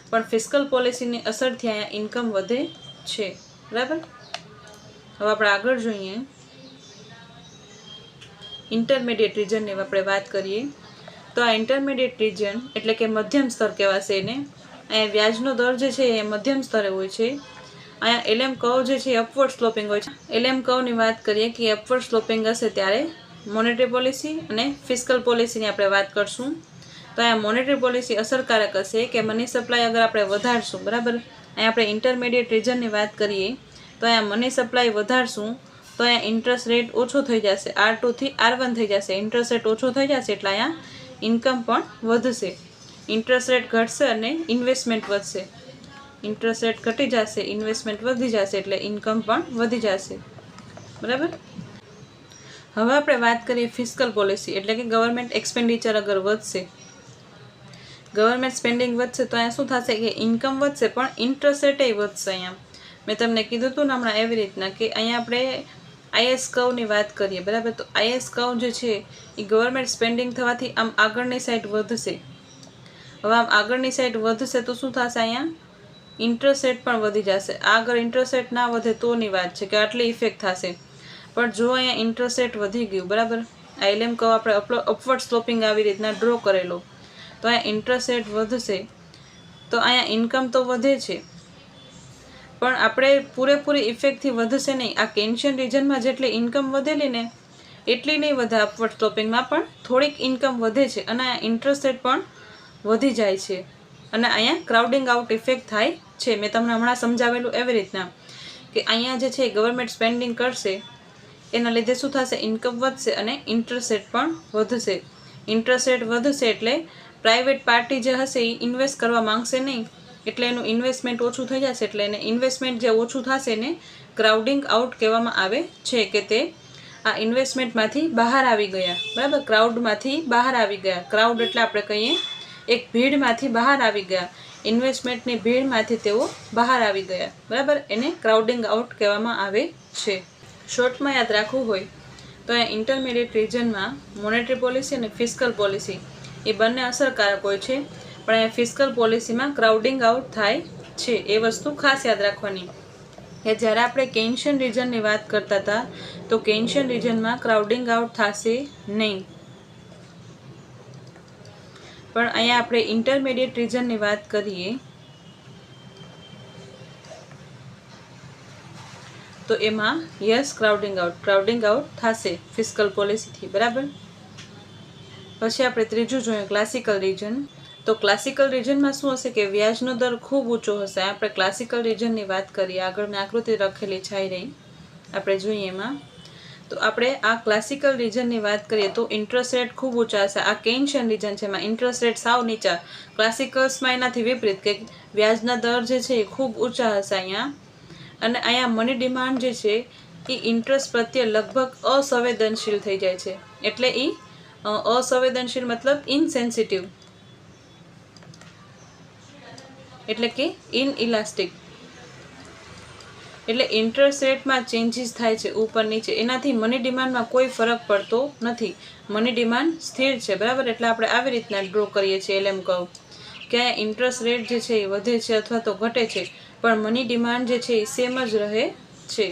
પણ ફિસ્કલ પોલિસીની અસરથી અહીંયા ઇન્કમ વધે છે, બરાબર. હવે આપણે આગળ જોઈએ ઇન્ટરમીડિયેટ રીજનની આપણે વાત કરીએ તો આ ઇન્ટરમીડિયેટ રીજન એટલે કે મધ્યમ સ્તર કહેવાશે એને. અહીંયા વ્યાજનો દર જે છે એ મધ્યમ સ્તરે હોય છે. અહીંયા LM કર્વ જે છે એ અપવર્ડ સ્લોપિંગ હોય છે. LM કર્વની વાત કરીએ કે અપવર્ડ સ્લોપિંગ હશે ત્યારે મોનેટરી પોલિસી અને ફિસ્કલ પોલિસીની આપણે વાત કરશું. તો અહીંયા મોનેટરી પોલિસી અસરકારક હશે કે મની સપ્લાય અગર આપણે વધારશું, બરાબર. અહીંયા આપણે ઇન્ટરમીડિયેટ રીજનની વાત કરીએ તો અહીંયા મની સપ્લાય વધારશું તો અહીંયા ઇન્ટરેસ્ટ રેટ ઓછો થઈ જશે, R2 થી R1 થઈ જશે. ઇન્ટરેસ્ટ રેટ ઓછો થઈ જશે એટલે અહીંયા ઇન્કમ પણ વધશે. ઇન્ટરેસ્ટ રેટ ઘટશે અને ઇન્વેસ્ટમેન્ટ વધશે. ઇન્ટરેસ્ટ રેટ ઘટી જશે, ઇન્વેસ્ટમેન્ટ વધી જશે એટલે ઇન્કમ પણ વધી જશે, બરાબર. હવે આપણે વાત કરીએ ફિસ્કલ પોલિસી એટલે કે ગવર્મેન્ટ એક્સપેન્ડિચર અગર વધશે, ગવર્મેન્ટ સ્પેન્ડિંગ વધશે તો અહીંયા શું થશે કે ઇન્કમ વધશે પણ ઇન્ટરેસ્ટ રેટ વધશે. અહીંયા મેં તમને કીધું હતું ને હમણાં એવી રીતના કે અહીંયા આપણે IS કર્વની વાત કરીએ, બરાબર. તો IS કર્વ જે છે એ ગવર્મેન્ટ સ્પેન્ડિંગ થવાથી આમ આગળની સાઈડ વધશે. હવે આમ આગળની સાઈડ વધશે તો શું થશે, અહીંયા ઇન્ટરેસ્ટ રેટ પણ વધી જશે. આગળ ઇન્ટરેસ્ટ રેટ ના વધે તોની વાત છે કે આટલી ઇફેક્ટ થશે. પણ જો અહીંયા ઇન્ટરેસ્ટ રેટ વધી ગયું, બરાબર. આ LM કર્વ આપણે અપવર્ડ સ્લોપિંગ આવી રીતના ડ્રો કરેલો તો અહીંયા ઇન્ટરેસ્ટ રેટ વધશે તો અહીંયા ઇન્કમ તો વધે છે પણ આપણે પૂરેપૂરી ઇફેક્ટથી વધશે નહીં. આ કેન્શિયન રીજનમાં જેટલી ઇન્કમ વધેલી ને એટલી નહીં વધે. અપવર્ડ સ્લોપિંગમાં પણ થોડીક ઇન્કમ વધે છે અને આ ઇન્ટરેસ્ટ રેટ પણ વધી જાય છે. અને અહીંયા ક્રાઉડિંગ આઉટ ઇફેક્ટ થાય છે. મેં તમને હમણાં સમજાવેલું એવી રીતના કે અહીંયા જે છે ગવર્મેન્ટ સ્પેન્ડિંગ કરશે, એના લીધે શું થશે, ઇન્કમ વધશે અને ઇન્ટરેસ્ટ રેટ પણ વધશે. ઇન્ટરેસ્ટ રેટ વધશે એટલે પ્રાઇવેટ પાર્ટી જે હશે એ ઇન્વેસ્ટ કરવા માંગશે નહીં, એટલે એનું ઇન્વેસ્ટમેન્ટ ઓછું થઈ જશે. એટલે એને ઇન્વેસ્ટમેન્ટ જે ઓછું થશે એને ક્રાઉડિંગ આઉટ કહેવામાં આવે છે, કે તે આ ઇન્વેસ્ટમેન્ટમાંથી બહાર આવી ગયા, બરાબર, ક્રાઉડમાંથી બહાર આવી ગયા. ક્રાઉડ એટલે આપણે કહીએ એક ભીડમાંથી બહાર આવી ગયા, ઇન્વેસ્ટમેન્ટની ભીડમાંથી તેઓ બહાર આવી ગયા, બરાબર, એને ક્રાઉડિંગ આઉટ કહેવામાં આવે છે. શોર્ટમાં યાદ રાખવું હોય તો અહીંયા ઇન્ટરમીડિયેટ રિજનમાં મોનેટરી પોલિસી અને ફિસ્કલ પોલિસી એ બંને અસરકારક હોય છે, પણ અહીંયા ફિસ્કલ પોલિસીમાં ક્રાઉડિંગ આઉટ થાય છે. એ વસ્તુ ખાસ યાદ રાખવાની કે જ્યારે આપણે કેન્શિયન રિજનની વાત કરતા હતા તો કેન્શિયન રિજનમાં ક્રાઉડિંગ આઉટ થશે નહીં, પણ અહીંયા આપણે ઇન્ટરમીડિયેટ રિજનની વાત કરીએ તો એમાં યસ ક્રાઉડિંગ આઉટ થશે ફિસ્કલ પોલિસીથી, બરાબર. પછી આપણે ત્રીજું જોઈએ ક્લાસિકલ રિજન. તો ક્લાસિકલ રિજનમાં શું હશે કે વ્યાજનો દર ખૂબ ઊંચો હશે. આપણે ક્લાસિકલ રિજનની વાત કરીએ, આગળ મેં આકૃતિ લખેલી છાઈ રહી, આપણે જોઈએ એમાં. તો આપણે આ ક્લાસિકલ રિજનની વાત કરીએ તો ઇન્ટરેસ્ટ રેટ ખૂબ ઊંચા હશે. આ કેન્શિયન રિજન છે, એમાં ઇન્ટરેસ્ટ રેટ સાવ નીચા. ક્લાસિકલ્સમાં એનાથી વિપરીત કે વ્યાજના દર જે છે એ ખૂબ ઊંચા હશે અહીંયા. અને અહીંયા મની ડિમાન્ડ જે છે એ ઇન્ટરેસ્ટ પ્રત્યે લગભગ અસંવેદનશીલ થઈ જાય છે. એટલે એ અસંવેદનશીલ મતલબ ઇનસેન્સિટિવ, એટલે કે ઇનઇલાસ્ટિક. એટલે ઇન્ટરેસ્ટ રેટમાં ચેન્જીસ થાય છે ઉપર નીચે, એનાથી મની ડિમાન્ડમાં કોઈ ફરક પડતો નથી. મની ડિમાન્ડ સ્થિર છે, બરાબર. એટલે આપણે આવી રીતના ડ્રો કરીએ છીએ LM કર્વ કે ઇન્ટરેસ્ટ રેટ જે છે એ વધે છે અથવા તો ઘટે છે, પણ મની ડિમાન્ડ જે છે એ સેમ જ રહે છે,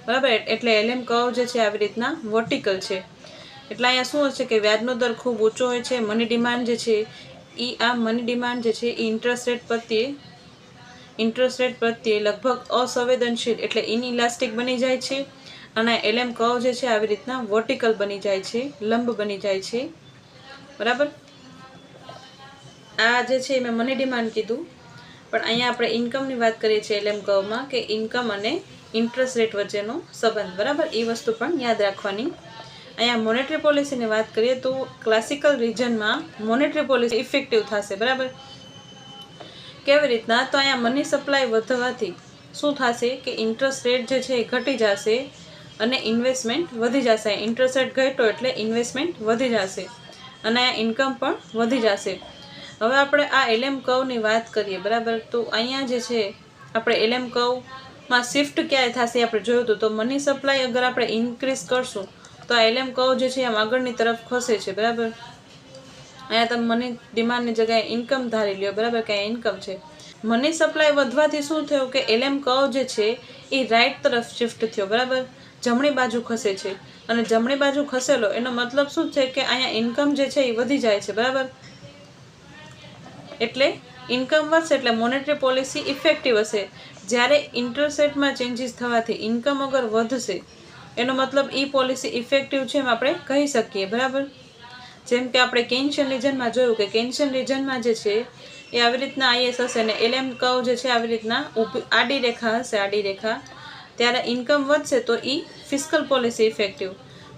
બરાબર. એટલે LM કર્વ જે છે આવી રીતના વર્ટિકલ છે. એટલે અહીંયા શું હશે કે વ્યાજનો દર ખૂબ ઊંચો હોય છે, મની ડિમાન્ડ જે છે એ આ મની ડિમાન્ડ જે છે એ ઇન્ટરેસ્ટ રેટ પ્રત્યે લગભગ અસંવેદનશીલ એટલે ઇનઇલાસ્ટિક બની જાય છે. અને LM કર્વ જે છે આવી રીતના વર્ટિકલ બની જાય છે, લંબ બની જાય છે, બરાબર. આ જે છે મેં મની ડિમાન્ડ કીધું, પણ અહીંયા આપણે ઇન્કમની વાત કરીએ છીએ LM કર્વમાં કે ઇન્કમ અને ઇન્ટરેસ્ટ રેટ વચ્ચેનો સંબંધ, બરાબર. એ વસ્તુ પણ યાદ રાખવાની. અહીંયા મોનેટરી પોલિસીની વાત કરીએ તો ક્લાસિકલ રિજનમાં મોનેટરી પોલિસી ઇફેક્ટિવ થશે, બરાબર. કેવી રીતના, તો અહીંયા મની સપ્લાય વધવાથી શું થશે કે ઇન્ટરેસ્ટ રેટ જે છે એ ઘટી જશે અને ઇન્વેસ્ટમેન્ટ વધી જશે. ઇન્ટરેસ્ટ રેટ ઘટ્યો એટલે ઇન્વેસ્ટમેન્ટ વધી જશે અને અહીંયા ઇન્કમ પણ વધી જશે. હવે આપણે આ LM કર્વની વાત કરીએ, બરાબર. તો અહીંયા જે છે આપણે LM કર્વમાં શિફ્ટ ક્યારે થશે આપણે જોયું હતું. તો મની સપ્લાય અગર આપણે ઇન્ક્રીઝ કરશું તો આ LM કર્વ જે છે આમ આગળની તરફ ખસે છે, બરાબર. અહીંયા તમે મની ડિમાન્ડની જગ્યાએ ઇન્કમ ધારી લ્યો, બરાબર, કે અહીંયા ઇન્કમ છે. મની સપ્લાય વધવાથી શું થયું કે LM કર્વ જે છે એ રાઈટ તરફ શિફ્ટ થયો, બરાબર, જમણી બાજુ ખસે છે. અને જમણી બાજુ ખસેલો એનો મતલબ શું છે કે અહીંયા ઇન્કમ જે છે એ વધી જાય છે, બરાબર. એટલે ઇન્કમ વધશે એટલે મોનેટરી પોલિસી ઇફેક્ટિવ હશે. જ્યારે ઇન્ટરેસ્ટ રેટમાં ચેન્જીસ થવાથી ઇન્કમ અગર વધશે એનો મતલબ એ પોલિસી ઇફેક્ટિવ છે એમ આપણે કહી શકીએ, બરાબર. જેમ કે આપણે કેન્શિયન રિજનમાં જોયું કે કેન્શિયન રિજનમાં જે છે એ આવી રીતના IS હશે અને LM કર્વ જે છે આવી રીતના આડી રેખા હશે, આડી રેખા, ત્યારે ઇન્કમ વધશે તો એ ફિસ્કલ પોલિસી ઇફેક્ટિવ.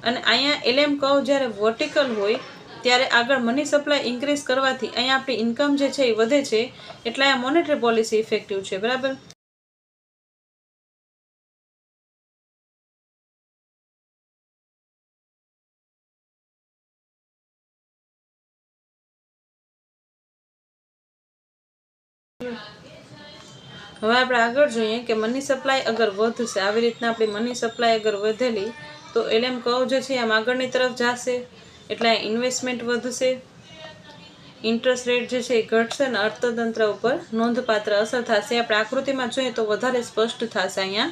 અને અહીંયા LM કર્વ જ્યારે વર્ટિકલ હોય ત્યારે આગળ મની સપ્લાય ઇન્ક્રીઝ કરવાથી અહીંયા આપણી ઇન્કમ જે છે એ વધે છે, એટલે અહીંયા મોનેટરી પોલિસી ઇફેક્ટિવ છે, બરાબર. હવે આપણે આગળ જોઈએ કે મની સપ્લાય અગર વધશે, આવી રીતના આપણી મની સપ્લાય અગર વધેલી તો LM કર્વ જે છે આમ આગળની તરફ જશે, એટલે ઇન્વેસ્ટમેન્ટ વધશે, ઇન્ટરેસ્ટ રેટ જે છે એ ઘટશે અને અર્થતંત્ર ઉપર નોંધપાત્ર અસર થશે. આપણે આકૃતિમાં જોઈએ તો વધારે સ્પષ્ટ થશે અહીંયા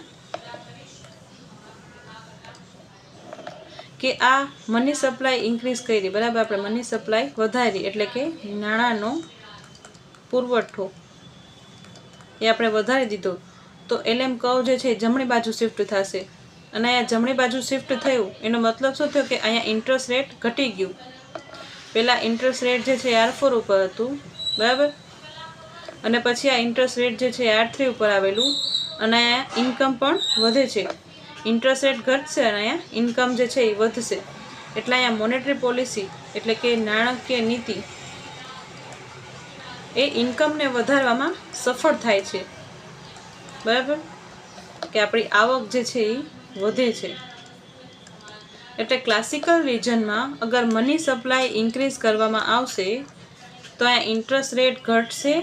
કે આ મની સપ્લાય ઇન્ક્રીઝ કરી, બરાબર. આપણે મની સપ્લાય વધારી એટલે કે નાણાંનો પુરવઠો એ આપણે વધારી દીધો તો LM કર્વ જે છે જમણી બાજુ શિફ્ટ થશે. અને અહીંયા જમણી બાજુ શિફ્ટ થયું એનો મતલબ શું થયો કે અહીંયા ઇન્ટરેસ્ટ રેટ ઘટી ગયું. પહેલાં ઇન્ટરેસ્ટ રેટ જે છે R4 ઉપર હતું, બરાબર, અને પછી આ ઇન્ટરેસ્ટ રેટ જે છે R3 ઉપર આવેલું, અને અહીંયા ઇન્કમ પણ વધે છે. ઇન્ટરેસ્ટ રેટ ઘટશે અને અહીંયા ઇન્કમ જે છે એ વધશે. એટલે અહીંયા મોનેટરી પોલિસી એટલે કે નાણાકીય નીતિ એ ઇન્કમને વધારવામાં સફળ થાય છે. બરાબર, કે આપણી આવક જે છે એ વધે છે. એટલે ક્લાસિકલ રિજનમાં અગર મની સપ્લાય ઇન્ક્રીઝ કરવામાં આવશે તો અહીંયા ઇન્ટરેસ્ટ રેટ ઘટશે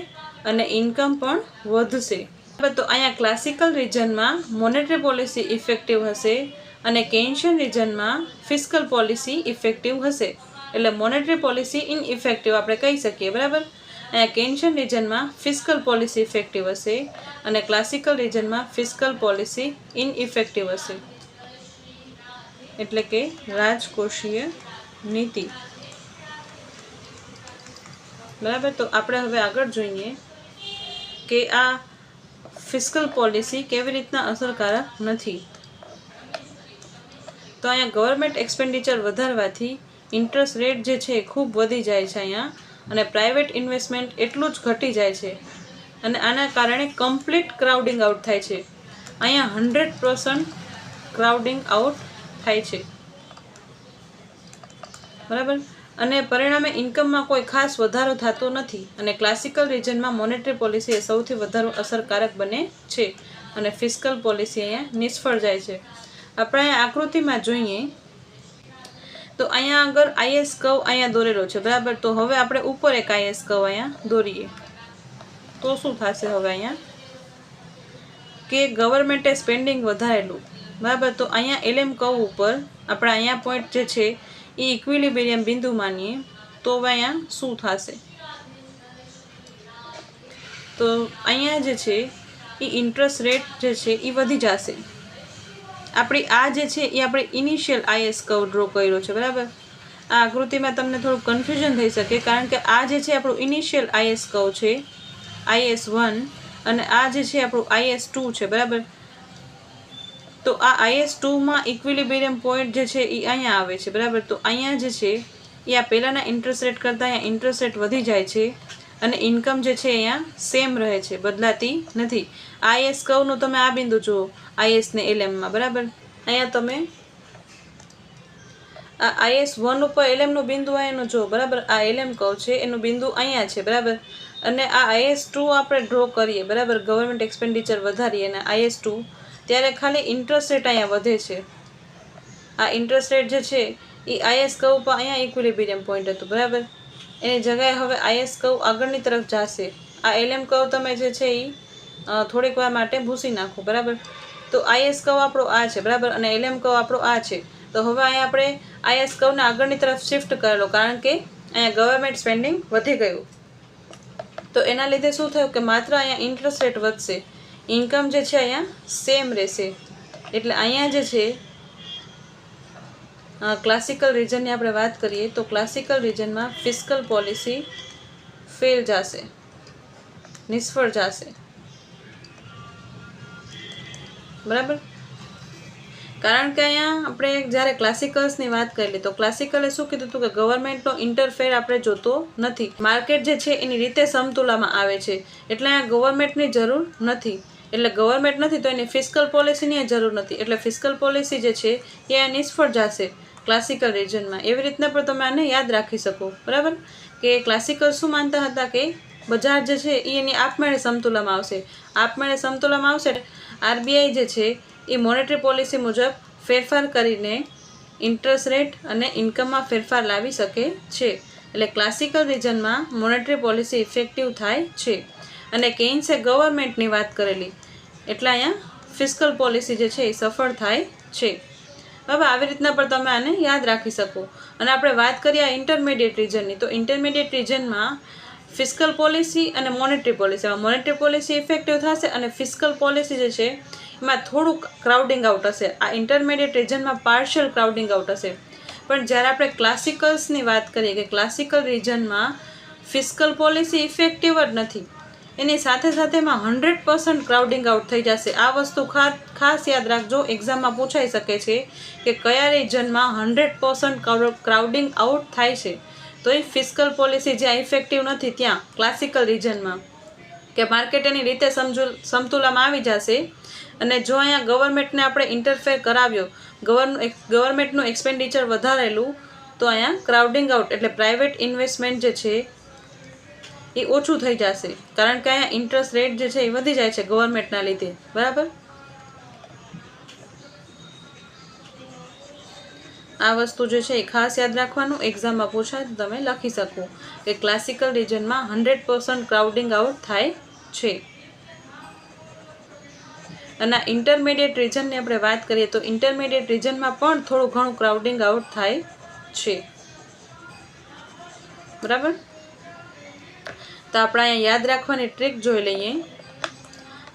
અને ઇન્કમ પણ વધશે. તો અહીંયા ક્લાસિકલ રિજનમાં મોનેટરી પોલિસી ઇફેક્ટિવ હશે અને કેન્શિયન રિજનમાં ફિસ્કલ પોલિસી ઇફેક્ટિવ હશે. એટલે મોનેટરી પોલિસી ઇનઇફેક્ટિવ આપણે કહી શકીએ. બરાબર, અહીંયા કેન્શિયન રિજનમાં ફિસ્કલ પોલિસી ઇફેક્ટિવ હશે અને ક્લાસિકલ રિજનમાં ફિસ્કલ પોલિસી ઇનઇફેક્ટિવ હશે. એટલે કે રાજકોષીય નીતિ. બરાબર, તો આપણે હવે આગળ જોઈએ કે આ ફિસ્કલ પોલિસી કેવી રીતના અસરકારક નથી. તો અહીંયા ગવર્મેન્ટ એક્સપેન્ડિચર વધારવાથી ઇન્ટરેસ્ટ રેટ જે છે ખૂબ વધી જાય છે અહીંયા, અને પ્રાઇવેટ ઇન્વેસ્ટમેન્ટ એટલું જ ઘટી જાય છે, અને આના કારણે કમ્પ્લીટ ક્રાઉડિંગ આઉટ થાય છે. અહીંયા 100% ક્રાઉડિંગ આઉટ થાય છે. બરાબર, અને પરિણામે ઇન્કમમાં કોઈ ખાસ વધારો થતો નથી, અને ક્લાસિકલ રિજનમાં મોનેટરી પોલિસી એ સૌથી વધારે અસરકારક બને છે અને ફિસ્કલ પોલિસી અહીંયા નિષ્ફળ જાય છે. આપણે અહીંયા આકૃતિમાં જોઈએ તો અહીંયા આગળ IS કર્વ અહીંયા દોરેલો છે. બરાબર, તો હવે આપણે ઉપર એક IS કર્વ અહીંયા દોરીએ તો શું થશે? હવે અહીંયા કે ગવર્મેન્ટે સ્પેન્ડિંગ વધારેલું. બરાબર, તો અહીંયા LM કર્વ ઉપર આપણે અહીંયા પોઈન્ટ જે છે એ ઇક્વિલિબ્રિયમ બિંદુ માનીએ તો હવે અહીંયા શું થશે? તો અહીંયા જે છે એ ઇન્ટરેસ્ટ રેટ જે છે એ વધી જશે. આપણી આ જે છે એ આપણે ઇનિશિયલ IS કર્વ ડ્રો કર્યો છે. બરાબર, આ આકૃતિમાં તમને થોડું કન્ફ્યુઝન થઈ શકે, કારણ કે આ જે છે આપણું ઇનિશિયલ IS કર્વ છે, IS1, અને આ જે છે આપણું IS2 છે. બરાબર, તો આ IS2માં ઇક્વિલિબ્રિયમ પોઈન્ટ જે છે એ અહીંયા આવે છે. બરાબર, તો અહીંયા જે છે એ આ પહેલાંના ઇન્ટરેસ્ટ રેટ કરતાં અહીંયા ઇન્ટરેસ્ટ રેટ વધી જાય છે અને ઇન્કમ જે છે અહીંયા સેમ રહે છે, બદલાતી નથી. IS કર્વનું તમે આ બિંદુ જુઓ, IS ને LMમાં. બરાબર, અહીંયા તમે આ IS1 ઉપર LMનું બિંદુ અહીંયાનું જુઓ. બરાબર, આ LM કર્વ છે એનું બિંદુ અહીંયા છે. બરાબર, અને આ IS2 આપણે ડ્રો કરીએ. બરાબર, ગવર્મેન્ટ એક્સપેન્ડિચર વધારીએ અને IS2, ત્યારે ખાલી ઇન્ટરેસ્ટ રેટ અહીંયા વધે છે. આ ઇન્ટરેસ્ટ રેટ જે છે એ IS કર્વ પર અહીંયા ઇક્વિલિબ્રિયમ પોઈન્ટ હતું. બરાબર, એની જગ્યાએ હવે IS કર્વ આગળની તરફ જશે. આ LM કર્વ તમે જે છે એ થોડીક વાર માટે ભૂસી નાખો. બરાબર, તો IS કર્વ આપણો આ છે. બરાબર, અને LM કર્વ આપણો આ છે. તો હવે અહીંયા આપણે IS કર્વને આગળની તરફ શિફ્ટ કરેલો, કારણ કે અહીંયા ગવર્મેન્ટ સ્પેન્ડિંગ વધી ગયું. તો એના લીધે શું થયું કે માત્ર અહીંયા ઇન્ટરેસ્ટ રેટ વધશે, ઇન્કમ જે છે અહીંયા સેમ રહેશે. એટલે અહીંયા જે છે ક્લાસિકલ રિજનની આપણે વાત કરીએ તો ક્લાસિકલ રિજનમાં ફિસ્કલ પોલિસી ફેલ જશે, નિષ્ફળ જશે. બરાબર, કારણ કે અહીંયા આપણે જ્યારે ક્લાસિકલ્સની વાત કરેલી તો ક્લાસિકલે શું કીધું હતું કે ગવર્મેન્ટનો ઇન્ટરફેર આપણે જોતો નથી, માર્કેટ જે છે એની રીતે સમતુલામાં આવે છે, એટલે અહીંયા ગવર્મેન્ટની જરૂર નથી. એટલે ગવર્મેન્ટ નથી તો એની ફિસ્કલ પોલિસીની જરૂર નથી, એટલે ફિસ્કલ પોલિસી જે છે એ નિષ્ફળ જશે ક્લાસિકલ રિજનમાં. એવી રીતના પણ તમે આને યાદ રાખી શકો. બરાબર, કે ક્લાસિકલ શું માનતા હતા કે બજાર જે છે એ એની આપમેળે સમતુલામાં આવશે. આપમેળે સમતુલામાં આવશે RBI જે છે એ મોનેટરી પોલિસી મુજબ ફેરફાર કરીને ઇન્ટરેસ્ટ રેટ અને ઇન્કમમાં ફેરફાર લાવી શકે છે. એટલે ક્લાસિકલ રિજનમાં મોનેટરી પોલિસી ઇફેક્ટિવ થાય છે. અને કેઇન્સે ગવર્મેન્ટની વાત કરેલી, એટલે અહીંયા ફિસ્કલ પોલિસી જે છે એ સફળ થાય છે. હવે આવી રીતના પણ તમે આને યાદ રાખી શકો. અને આપણે વાત કરીએ આ ઇન્ટરમીડિયેટ રિજનની, તો ઇન્ટરમીડિયેટ રિજનમાં ફિસ્કલ પોલિસી અને monetary policy, monetary policy effective થશે અને ફિસ્કલ પોલિસી જે છે એમાં થોડુંક ક્રાઉડિંગ આઉટ હશે. આ ઇન્ટરમીડિયેટ રિજનમાં પાર્શિયલ ક્રાઉડિંગ આઉટ હશે. પણ જ્યારે આપણે ક્લાસિકલ્સની વાત કરીએ કે ક્લાસિકલ રિજનમાં ફિસ્કલ પોલિસી ઇફેક્ટિવ જ નથી, એની સાથે સાથેમાં 100% ક્રાઉડિંગ આઉટ થઈ જશે. આ વસ્તુ ખાસ યાદ રાખજો, એક્ઝામમાં પૂછાઈ શકે છે કે કયા રિજનમાં 100% ક્રાઉડિંગ આઉટ થાય છે. તો એ ફિસ્કલ પોલિસી જ્યાં ઇફેક્ટિવ નથી ત્યાં ક્લાસિકલ રિજનમાં. કે માર્કેટ એની રીતે સમતુલામાં આવી જશે. અને જો અહીંયા ગવર્મેન્ટને આપણે ઇન્ટરફેર કરાવ્યો, ગવર્મેન્ટનું એક્સપેન્ડિચર વધારેલું, તો અહીંયા ક્રાઉડિંગ આઉટ એટલે પ્રાઇવેટ ઇન્વેસ્ટમેન્ટ જે છે એ ઓછું થઈ જશે, કારણ કે અહીંયા ઇન્ટરેસ્ટ રેટ જે છે એ વધી જાય છે ગવર્મેન્ટના લીધે. બરાબર, આ વસ્તુ જે છે એ ખાસ યાદ રાખવાનું. એક્ઝામમાં પૂછાય તો તમે લખી શકો કે ક્લાસિકલ રિજનમાં 100% ક્રાઉડિંગ આઉટ થાય છે. અને ઇન્ટરમીડિયેટ રિજનની આપણે વાત કરીએ તો ઇન્ટરમીડિયેટ રિજનમાં પણ થોડું ઘણું ક્રાઉડિંગ આઉટ થાય છે. બરાબર, તો આપણે અહીંયા યાદ રાખવાની ટ્રીક જોઈ લઈએ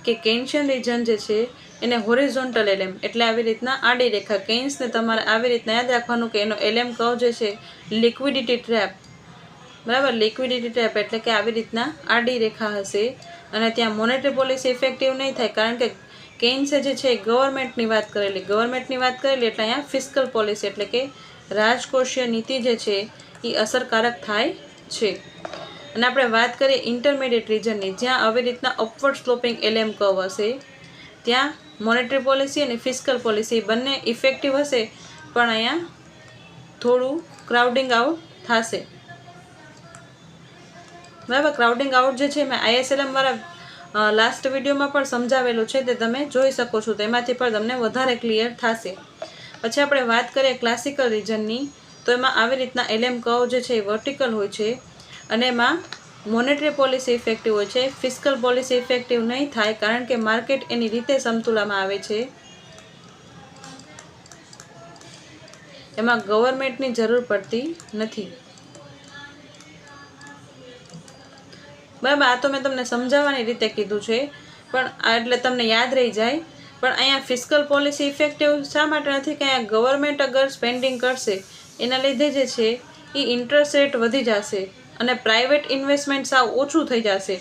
કે કેન્શિયન રિજન જે છે એને હોરિઝોન્ટલ એલએમ એટલે આવી રીતના આડી રેખા. કેન્સને તમારે આવી રીતના યાદ રાખવાનું કે એનો એલએમ કર્વ જે છે લિક્વિડિટી ટ્રેપ. બરાબર, લિક્વિડિટી ટ્રેપ એટલે કે આવી રીતના આડી રેખા હશે અને ત્યાં મોનેટરી પોલિસી ઇફેક્ટિવ નહીં થાય, કારણ કે કેન્સે જે છે ગવર્મેન્ટની વાત કરેલી એટલે અહીંયા ફિસ્કલ પોલિસી એટલે કે રાજકોષીય નીતિ જે છે એ અસરકારક થાય છે. અને આપણે વાત કરીએ ઇન્ટરમીડિયેટ રિજનની, જ્યાં આવી રીતના અપવર્ડ સ્લોપિંગ એલએમ કર્વ હશે, ત્યાં મોનેટરી પોલિસી અને ફિસ્કલ પોલિસી બંને ઇફેક્ટિવ હશે, પણ અહીંયા થોડું ક્રાઉડિંગ આઉટ થશે. બરાબર, ક્રાઉડિંગ આઉટ જે છે મેં ISLM વાળા લાસ્ટ વિડીયોમાં પણ સમજાવેલું છે, તે તમે જોઈ શકો છો, તેમાંથી પણ તમને વધારે ક્લિયર થશે. પછી આપણે વાત કરીએ ક્લાસિકલ રિજનની, તો એમાં આવી રીતના એલએમ કર્વ જે છે એ વર્ટિકલ હોય છે અને એમાં મોનેટરી પોલિસી ઇફેક્ટિવ હોય છે, ફિસ્કલ પોલિસી ઇફેક્ટિવ નહીં થાય, કારણ કે માર્કેટ એની રીતે સમતુલામાં આવે છે. એમાં ગવર્મેન્ટની જરૂર પડતી નથી. બરાબર, આ તો મેં તમને સમજાવવાની રીતે કીધું છે, પણ એટલે તમને યાદ રહી જાય. પણ અહીંયા ફિસ્કલ પોલિસી ઇફેક્ટિવ શા માટે નથી કે અહીંયા ગવર્મેન્ટ અગર સ્પેન્ડિંગ કરશે એના લીધે જે છે એ ઇન્ટરેસ્ટ રેટ વધી જશે અને પ્રાઇવેટ ઇન્વેસ્ટમેન્ટ સાવ ઓછું થઈ જશે,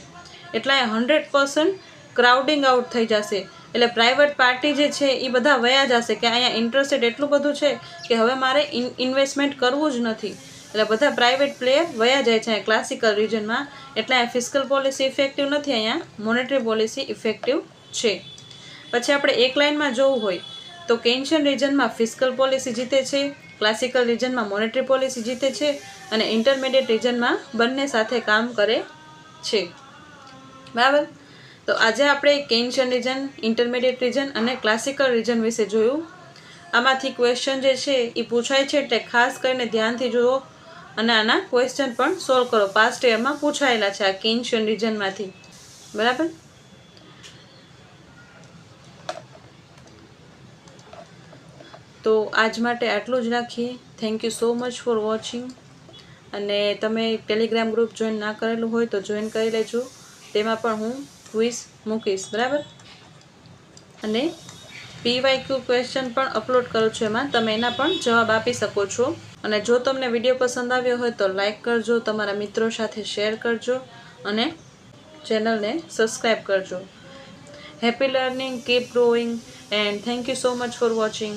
એટલે 100% ક્રાઉડિંગ આઉટ થઈ જશે. એટલે પ્રાઇવેટ પાર્ટી જે છે એ બધા વયા જશે કે અહીંયા ઇન્ટરેસ્ટ રેટ એટલું બધું છે કે હવે મારે ઇન્વેસ્ટમેન્ટ કરવું જ નથી, એટલે બધા પ્રાઇવેટ પ્લેયર વયા જાય છે અહીંયા ક્લાસિકલ રિજનમાં. એટલે અહીંયા ફિસ્કલ પોલિસી ઇફેક્ટિવ નથી, અહીંયા મોનેટરી પોલિસી ઇફેક્ટિવ છે. પછી આપણે એક લાઇનમાં જોવું હોય તો કેન્શિયન રિજનમાં ફિસ્કલ પોલિસી જીતે છે, ક્લાસિકલ રિજનમાં મોનેટરી પોલિસી જીતે છે અને ઇન્ટરમીડિયેટ રિજનમાં બંને સાથે કામ કરે છે. બરાબર, તો આજે આપણે કેન્શિયન રિજન, ઇન્ટરમીડિયેટ રિજન અને ક્લાસિકલ રિજન વિશે જોયું. આમાંથી ક્વેશ્ચન જે છે એ પૂછાય છે, એટલે ખાસ કરીને ધ્યાનથી જુઓ અને આના ક્વેશ્ચન પણ સોલ્વ કરો. પાસ્ટ યરમાં પૂછાયેલા છે આ કેન્શિયન રિજનમાંથી. બરાબર, તો આજ માટે આટલું જ રાખીએ. Thank you so much for watching. અને તમે ટેલિગ્રામ ગ્રુપ જોઈન ના કરેલું હોય તો જોઈન કરી લેજો, તેમાં પણ હું ક્વિઝ મૂકીશ. બરાબર, અને PYQ ક્વેશ્ચન પણ અપલોડ કરું છું, એમાં તમે એના પણ જવાબ આપી શકો છો. અને જો તમને વિડીયો પસંદ આવ્યો હોય તો લાઈક કરજો, તમારા મિત્રો સાથે શેર કરજો અને ચેનલને સબસ્ક્રાઈબ કરજો. Happy learning, keep growing and thank you so much for watching.